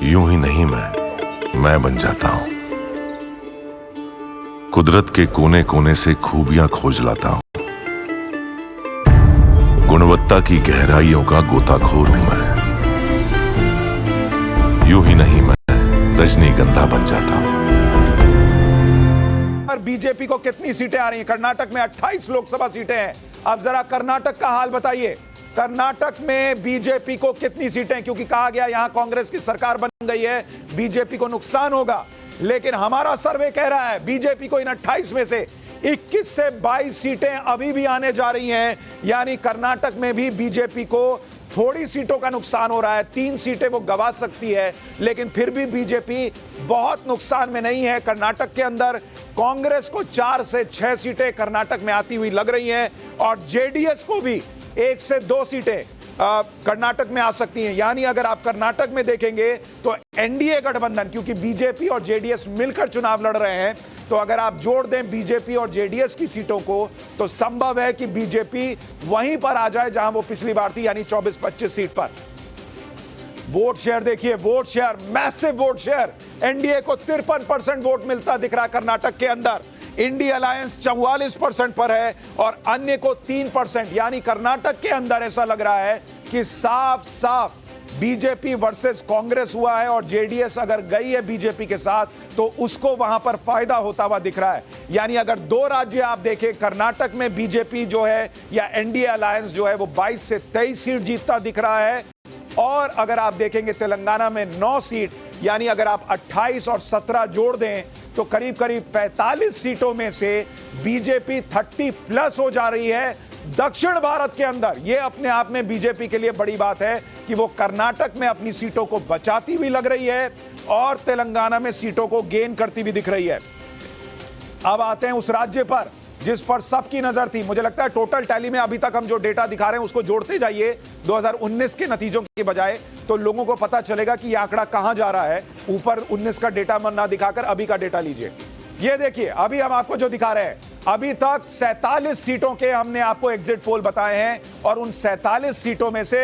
यूं ही नहीं मैं बन जाता हूं। कुदरत के कोने कोने से खूबियां खोज लाता हूं। गुणवत्ता की गहराइयों का गोताखोर हूं मैं। यूं ही नहीं मैं रजनीगंधा बन जाता हूं। बीजेपी को कितनी सीटें आ रही हैं? कर्नाटक में 28 लोकसभा सीटें हैं। अब जरा कर्नाटक का हाल बताइए। कर्नाटक में बीजेपी को कितनी सीटें? क्योंकि कहा गया यहां कांग्रेस की सरकार बन गई है, बीजेपी को नुकसान होगा। लेकिन हमारा सर्वे कह रहा है बीजेपी को इन 28 में से 21 से 22 सीटें अभी भी आने जा रही हैं। यानी कर्नाटक में भी बीजेपी को थोड़ी सीटों का नुकसान हो रहा है। 3 सीटें वो गंवा सकती है, लेकिन फिर भी बीजेपी बहुत नुकसान में नहीं है। कर्नाटक के अंदर कांग्रेस को 4 से 6 सीटें कर्नाटक में आती हुई लग रही हैं और जेडीएस को भी 1 से 2 सीटें कर्नाटक में आ सकती हैं। यानी अगर आप कर्नाटक में देखेंगे तो एनडीए गठबंधन, क्योंकि बीजेपी और जेडीएस मिलकर चुनाव लड़ रहे हैं, तो अगर आप जोड़ दें बीजेपी और जेडीएस की सीटों को तो संभव है कि बीजेपी वहीं पर आ जाए जहां वो पिछली बार थी, यानी 24-25 सीट पर। वोट शेयर देखिए, vote share, massive vote share. NDA को 53% वोट मिलता दिख रहा है कर्नाटक के अंदर। इंडिया अलायंस 44% पर है और अन्य को 3%। यानी कर्नाटक के अंदर ऐसा लग रहा है कि साफ साफ बीजेपी वर्सेस कांग्रेस हुआ है और जेडीएस अगर गई है बीजेपी के साथ तो उसको वहां पर फायदा होता हुआ दिख रहा है। यानी अगर 2 राज्य आप देखें, कर्नाटक में बीजेपी जो है या एनडीए अलायंस जो है वो 22 से 23 सीट जीतता दिख रहा है, और अगर आप देखेंगे तेलंगाना में 9 सीट, यानी अगर आप 28 और 17 जोड़ दें तो करीब करीब 45 सीटों में से बीजेपी 30+ हो जा रही है। दक्षिण भारत के अंदर यह अपने आप में बीजेपी के लिए बड़ी बात है कि वो कर्नाटक में अपनी सीटों को बचाती हुई लग रही है और तेलंगाना में सीटों को गेन करती हुई दिख रही है। अब आते हैं उस राज्य पर जिस पर सबकी नजर थी। मुझे लगता है टोटल टैली में अभी तक हम जो डेटा दिखा रहे हैं उसको जोड़ते जाइए 2019 के नतीजों के बजाय, तो लोगों को पता चलेगा कि यह आंकड़ा कहां जा रहा है। ऊपर 19 का डेटा ना दिखाकर अभी का डेटा लीजिए। ये देखिए, अभी हम आपको जो दिखा रहे हैं, अभी तक 47 सीटों के हमने आपको एग्जिट पोल बताए हैं और उन 47 सीटों में से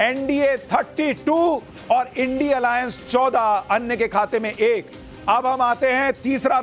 एनडीए 32 और इंडिया अलायंस 14, अन्य के खाते में 1। अब हम आते हैं तीसरा